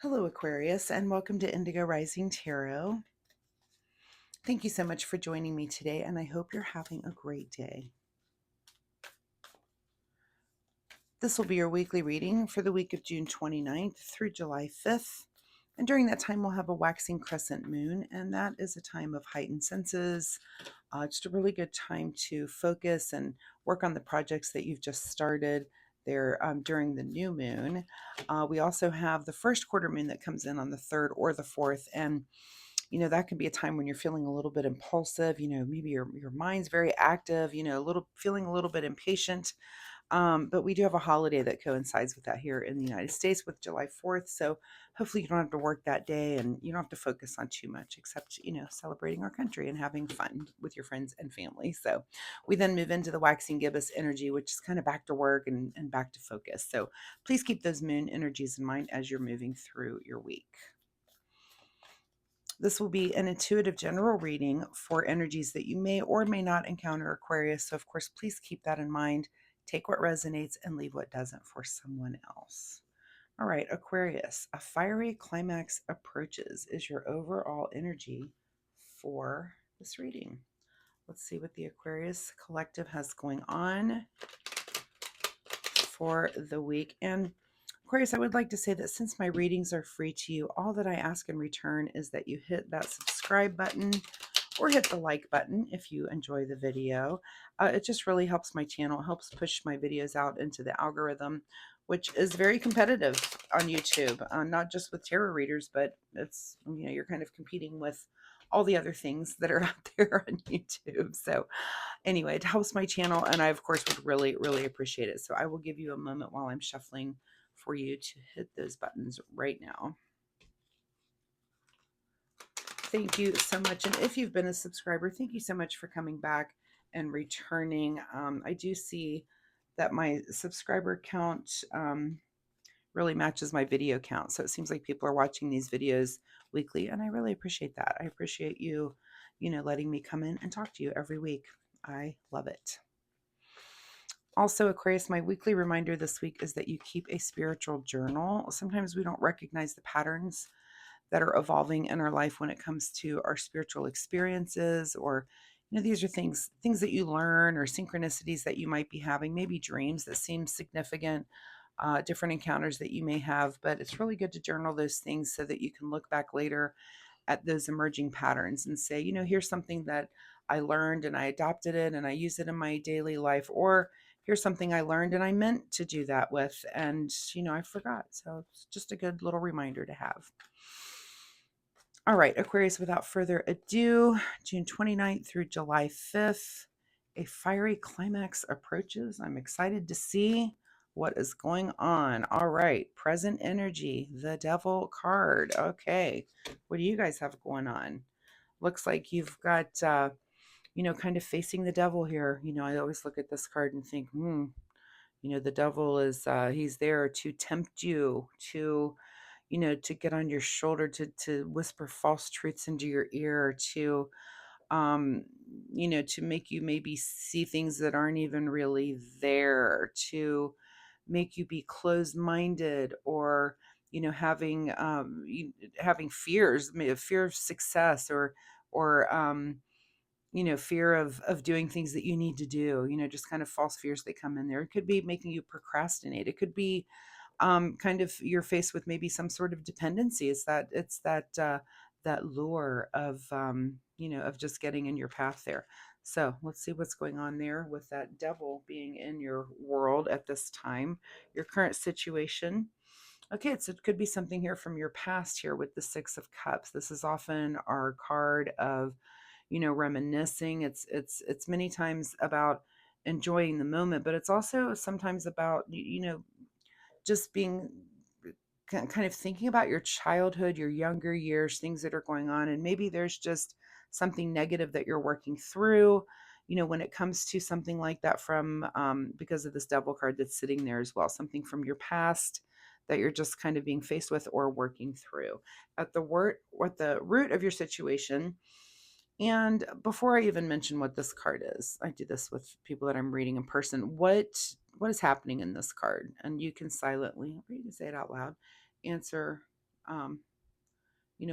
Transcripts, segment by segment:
Hello, Aquarius, and welcome to Indigo Rising Tarot. Thank you so much for joining me today, and I hope you're having a great day. This will be your weekly reading for the week of June 29th through July 5th. And during that time, we'll have a waxing crescent moon, and that is a time of heightened senses. Just a really good time to focus and work on the projects that you've just started there during the new moon. We also have the first quarter moon that comes in on the 3rd or the 4th, and that can be a time when you're feeling a little bit impulsive, maybe your mind's very active, feeling a little bit impatient. But we do have a holiday that coincides with that here in the United States with July 4th. So hopefully you don't have to work that day and you don't have to focus on too much except, celebrating our country and having fun with your friends and family. So we then move into the waxing gibbous energy, which is kind of back to work and back to focus. So please keep those moon energies in mind as you're moving through your week. This will be an intuitive general reading for energies that you may or may not encounter, Aquarius. So, of course, please keep that in mind. Take what resonates and leave what doesn't for someone else. All right, Aquarius, a fiery climax approaches is your overall energy for this reading. Let's see what the Aquarius collective has going on for the week. And Aquarius, I would like to say that since my readings are free to you, all that I ask in return is that you hit that subscribe button or hit the like button if you enjoy the video. It just really helps my channel, helps push my videos out into the algorithm, which is very competitive on YouTube, not just with tarot readers, but it's, you're kind of competing with all the other things that are out there on YouTube. So anyway, it helps my channel, and I, of course, would really, really appreciate it. So I will give you a moment while I'm shuffling for you to hit those buttons right now. Thank you so much. And if you've been a subscriber, thank you so much for coming back and returning. I do see that my subscriber count really matches my video count. So it seems like people are watching these videos weekly, and I really appreciate that. I appreciate you, letting me come in and talk to you every week. I love it. Also, Aquarius, my weekly reminder this week is that you keep a spiritual journal. Sometimes we don't recognize the patterns that are evolving in our life when it comes to our spiritual experiences, or these are things that you learn, or synchronicities that you might be having, maybe dreams that seem significant, different encounters that you may have. But it's really good to journal those things so that you can look back later at those emerging patterns and say, here's something that I learned and I adopted it and I use it in my daily life, or here's something I learned and I meant to do that with, and I forgot. So it's just a good little reminder to have. All right, Aquarius, without further ado, June 29th through July 5th, a fiery climax approaches. I'm excited to see what is going on. All right, present energy, the devil card. Okay, what do you guys have going on? Looks like you've got, kind of facing the devil here. I always look at this card and think, the devil is, he's there to tempt you, to get on your shoulder, to whisper false truths into your ear, um, to make you maybe see things that aren't even really there, to make you be closed-minded, or having fears, fear of success, or fear of doing things that you need to do, just kind of false fears that come in there. It could be making you procrastinate. It could be kind of you're faced with maybe some sort of dependency. That lure of of just getting in your path there. So let's see what's going on there with that devil being in your world at this time, your current situation. Okay, so it could be something here from your past here with the Six of Cups. This is often our card of, reminiscing. It's many times about enjoying the moment, but it's also sometimes about, just being kind of thinking about your childhood, your younger years, things that are going on. And maybe there's just something negative that you're working through, when it comes to something like that from, because of this devil card that's sitting there as well, something from your past that you're just kind of being faced with or working through at the root of your situation. And before I even mention what this card is, I do this with people that I'm reading in person. What is happening in this card? And you can silently, or you can say it out loud, answer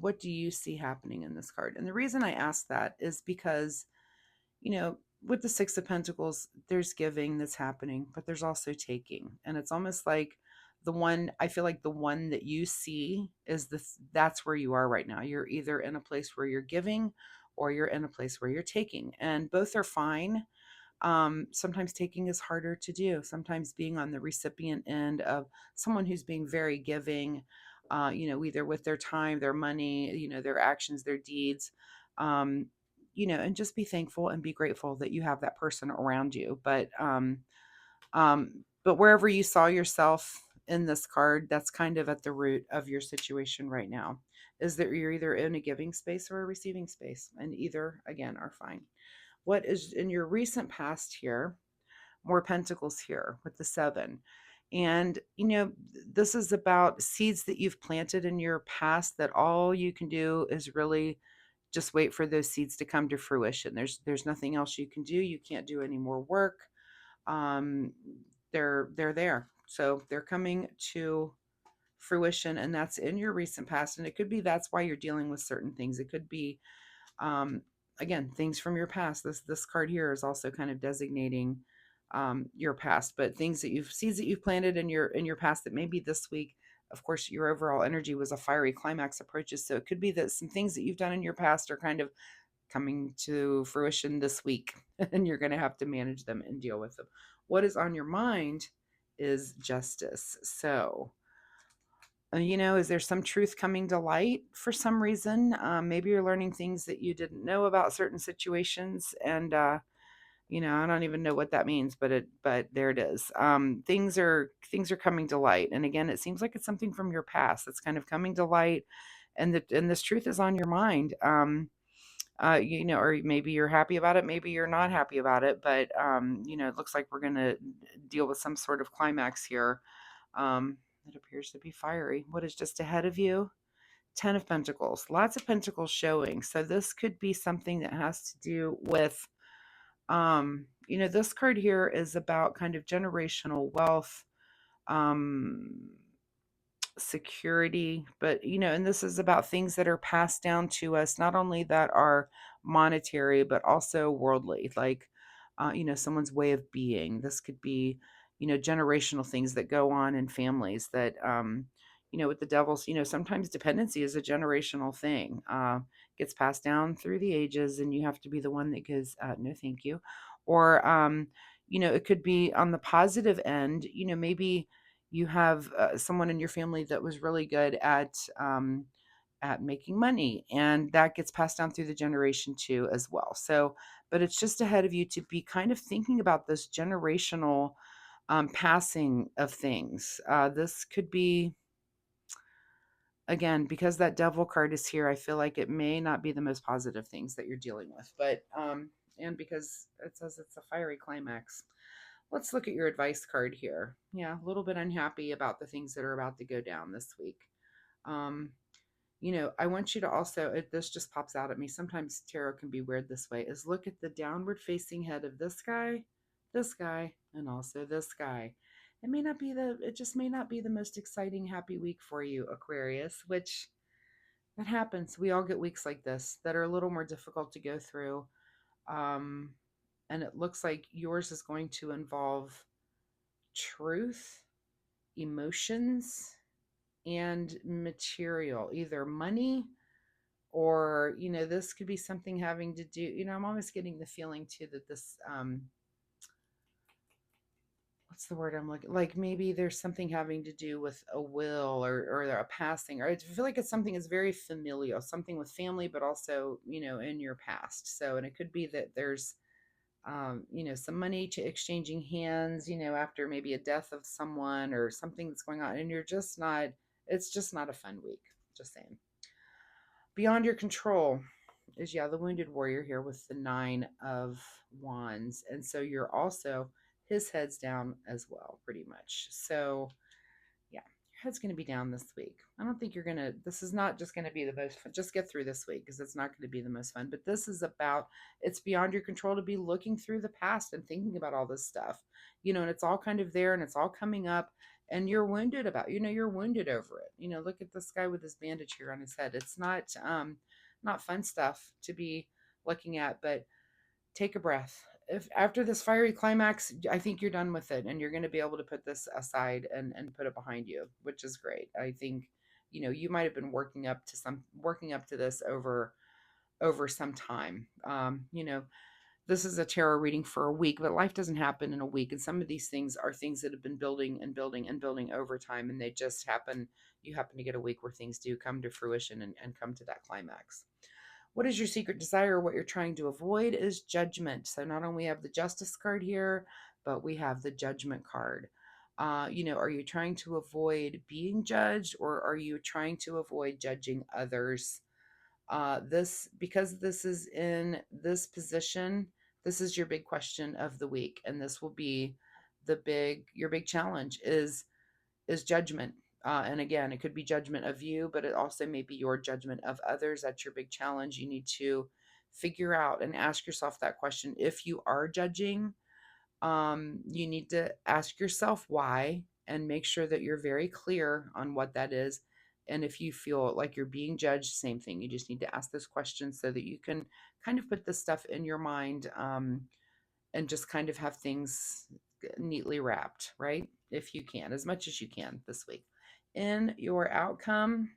What do you see happening in this card? And the reason I ask that is because, with the Six of Pentacles, there's giving that's happening, but there's also taking. And it's almost like I feel like the one that you see is that's where you are right now. You're either in a place where you're giving or you're in a place where you're taking, and both are fine. Sometimes taking is harder to do. Sometimes being on the recipient end of someone who's being very giving, either with their time, their money, their actions, their deeds, um, and just be thankful and be grateful that you have that person around you. But wherever you saw yourself in this card, that's kind of at the root of your situation right now, is that you're either in a giving space or a receiving space, and either, again, are fine. What is in your recent past here? More pentacles here with the 7. And, this is about seeds that you've planted in your past that all you can do is really just wait for those seeds to come to fruition. There's nothing else you can do. You can't do any more work. Um, they're there. So they're coming to fruition, and that's in your recent past. And it could be that's why you're dealing with certain things. It could be, um, again, things from your past. This card here is also kind of designating your past, but seeds that you've planted in your past that maybe this week. Of course, your overall energy was a fiery climax approaches, so it could be that some things that you've done in your past are kind of coming to fruition this week, and you're going to have to manage them and deal with them. What is on your mind is justice. So, is there some truth coming to light for some reason? Maybe you're learning things that you didn't know about certain situations, and I don't even know what that means, but there it is. Things are coming to light, and again, it seems like it's something from your past that's kind of coming to light, and this truth is on your mind. Or maybe you're happy about it, maybe you're not happy about it, but it looks like we're gonna deal with some sort of climax here. It appears to be fiery. What is just ahead of you? 10 of Pentacles. Lots of Pentacles showing. So this could be something that has to do with, this card here is about kind of generational wealth, um, security, but and this is about things that are passed down to us, not only that are monetary but also worldly, like someone's way of being. This could be generational things that go on in families that with the devils, sometimes dependency is a generational thing, gets passed down through the ages, and you have to be the one that goes, no thank you. Or it could be on the positive end, maybe you have someone in your family that was really good at making money, and that gets passed down through the generation too as well. So, but it's just ahead of you to be kind of thinking about this generational passing of things. This could be, again, because that devil card is here, I feel like it may not be the most positive things that you're dealing with, but and because it says it's a fiery climax. Let's look at your advice card here. Yeah, a little bit unhappy about the things that are about to go down this week. Um, I want you to also, this just pops out at me. Sometimes tarot can be weird this way, is look at the downward facing head of this guy, and also this guy. It just may not be the most exciting, happy week for you, Aquarius, which that happens. We all get weeks like this that are a little more difficult to go through. Um, and it looks like yours is going to involve truth, emotions, and material, either money or, this could be something having to do, I'm almost getting the feeling too that this, what's the word I'm looking, like maybe there's something having to do with a will or a passing, or I feel like it's something that's very familial, something with family, but also, in your past. So, and it could be that there's, some money to exchanging hands, after maybe a death of someone or something that's going on, and it's just not a fun week. Just saying. Beyond your control is, the wounded warrior here with the 9 of Wands. And so you're also, his head's down as well, pretty much. So yeah, your head's going to be down this week. I don't think this is not just going to be the most fun. Just get through this week because it's not going to be the most fun. But this is about, it's beyond your control to be looking through the past and thinking about all this stuff, and it's all kind of there and it's all coming up. and you're wounded about, you're wounded over it. Look at this guy with his bandage here on his head. It's not fun stuff to be looking at, but take a breath. If after this fiery climax, I think you're done with it and you're going to be able to put this aside and put it behind you, which is great. I think, you might have been working up to this over some time. This is a tarot reading for a week, but life doesn't happen in a week. And some of these things are things that have been building and building and building over time. And they just happen, you happen to get a week where things do come to fruition and come to that climax. What is your secret desire? What you're trying to avoid is judgment. So not only have the justice card here, but we have the judgment card. Are you trying to avoid being judged, or are you trying to avoid judging others? Because this is in this position, this is your big question of the week, and this will be your big challenge is judgment. And again, it could be judgment of you, but it also may be your judgment of others. That's your big challenge. You need to figure out and ask yourself that question. If you are judging, you need to ask yourself why and make sure that you're very clear on what that is. And if you feel like you're being judged, same thing. You just need to ask this question so that you can kind of put this stuff in your mind, and just kind of have things neatly wrapped, right? If you can, as much as you can this week. In your outcome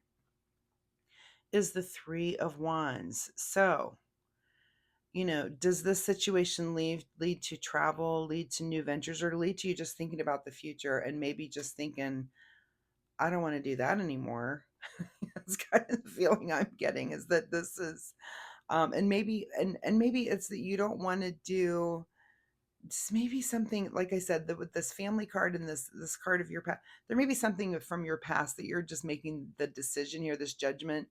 is the Three of Wands. So, does this situation lead to travel, lead to new ventures, or lead to you just thinking about the future and maybe just thinking, I don't want to do that anymore? That's kind of the feeling I'm getting, is that this is, and maybe it's that you don't want to do maybe something, like I said, that with this family card and this card of your past, there may be something from your past that you're just making the decision here, this judgment,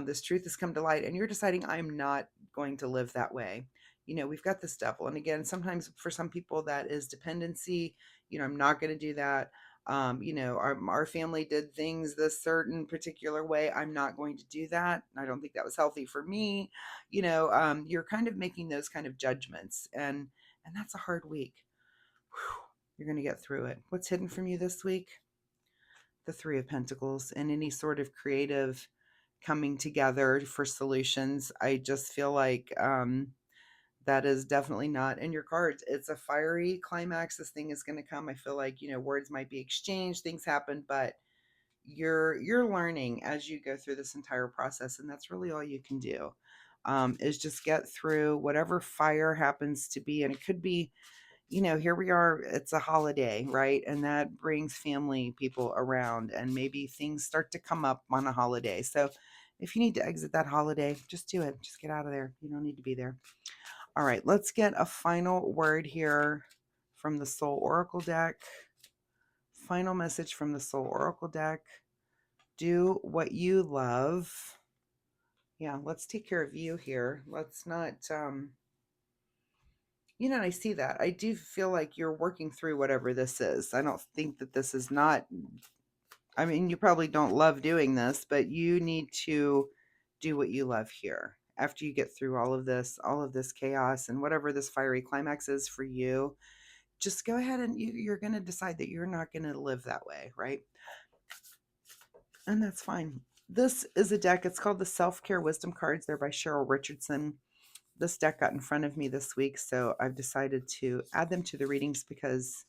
this truth has come to light, and you're deciding, I'm not going to live that way. We've got this devil, and again, sometimes for some people that is dependency. I'm not going to do that. Our family did things this certain particular way. I'm not going to do that. I don't think that was healthy for me. You're kind of making those kind of judgments, and that's a hard week. Whew, you're going to get through it. What's hidden from you this week? The Three of Pentacles, and any sort of creative coming together for solutions. I just feel like that is definitely not in your cards. It's a fiery climax. This thing is going to come. I feel like, words might be exchanged, things happen, but you're learning as you go through this entire process, and that's really all you can do. Is just get through whatever fire happens to be. And it could be, here we are, it's a holiday, right? And that brings family people around, and maybe things start to come up on a holiday. So if you need to exit that holiday, just do it. Just get out of there. You don't need to be there. All right, let's get a final word here from the Soul Oracle deck. Final message from the Soul Oracle deck. Do what you love. Yeah, let's take care of you here. Let's not, I see that. I do feel like you're working through whatever this is. I don't think that this is not, I mean, you probably don't love doing this, but you need to do what you love here. After you get through all of this chaos and whatever this fiery climax is for you, just go ahead and you're going to decide that you're not going to live that way, right? And that's fine. This is a deck. It's called the Self-Care Wisdom Cards. They're by Cheryl Richardson. This deck got in front of me this week, so I've decided to add them to the readings because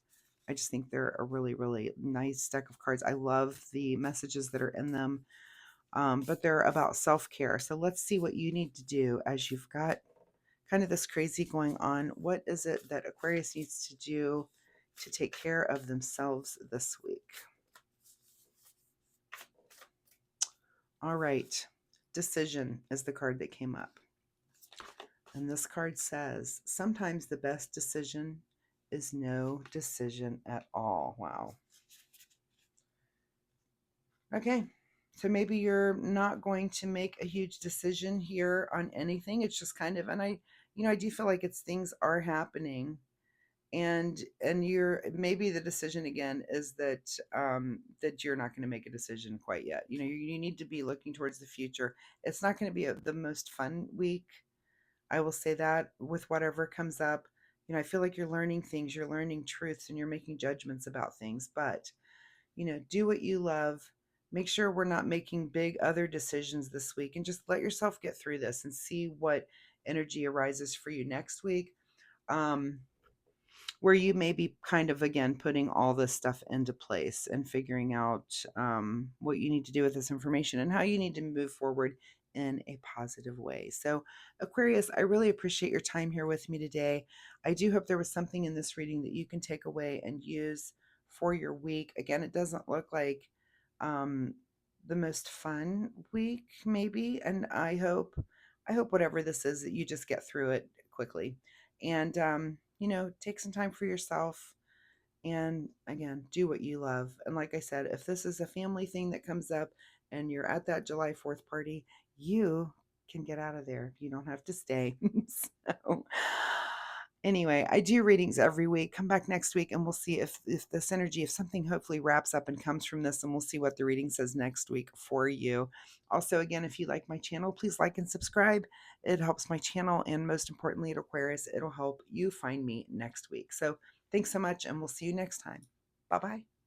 I just think they're a really, really nice deck of cards. I love the messages that are in them, but they're about self-care. So let's see what you need to do as you've got kind of this crazy going on. What is it that Aquarius needs to do to take care of themselves this week? All right. Decision is the card that came up. And this card says, sometimes the best decision is no decision at all. Wow. Okay. So maybe you're not going to make a huge decision here on anything. It's just kind of, and I do feel like things are happening, and you're, maybe the decision again is that that you're not going to make a decision quite yet. You need to be looking towards the future. It's not going to be the most fun week, I will say that, with whatever comes up. I feel like you're learning things, you're learning truths, and you're making judgments about things, but do what you love. Make sure we're not making big other decisions this week, and just let yourself get through this and see what energy arises for you next week. Um, where you may be kind of again putting all this stuff into place and figuring out what you need to do with this information and how you need to move forward in a positive way. So, Aquarius, I really appreciate your time here with me today. I do hope there was something in this reading that you can take away and use for your week. Again, it doesn't look like um, the most fun week, maybe, and I hope whatever this is that you just get through it quickly and take some time for yourself, and again, do what you love. And like I said, if this is a family thing that comes up and you're at that July 4th party, you can get out of there. You don't have to stay. So anyway, I do readings every week. Come back next week and we'll see if this energy, if something hopefully wraps up and comes from this, and we'll see what the reading says next week for you. Also, again, if you like my channel, please like and subscribe. It helps my channel, and most importantly, at Aquarius, it'll help you find me next week. So thanks so much, and we'll see you next time. Bye bye.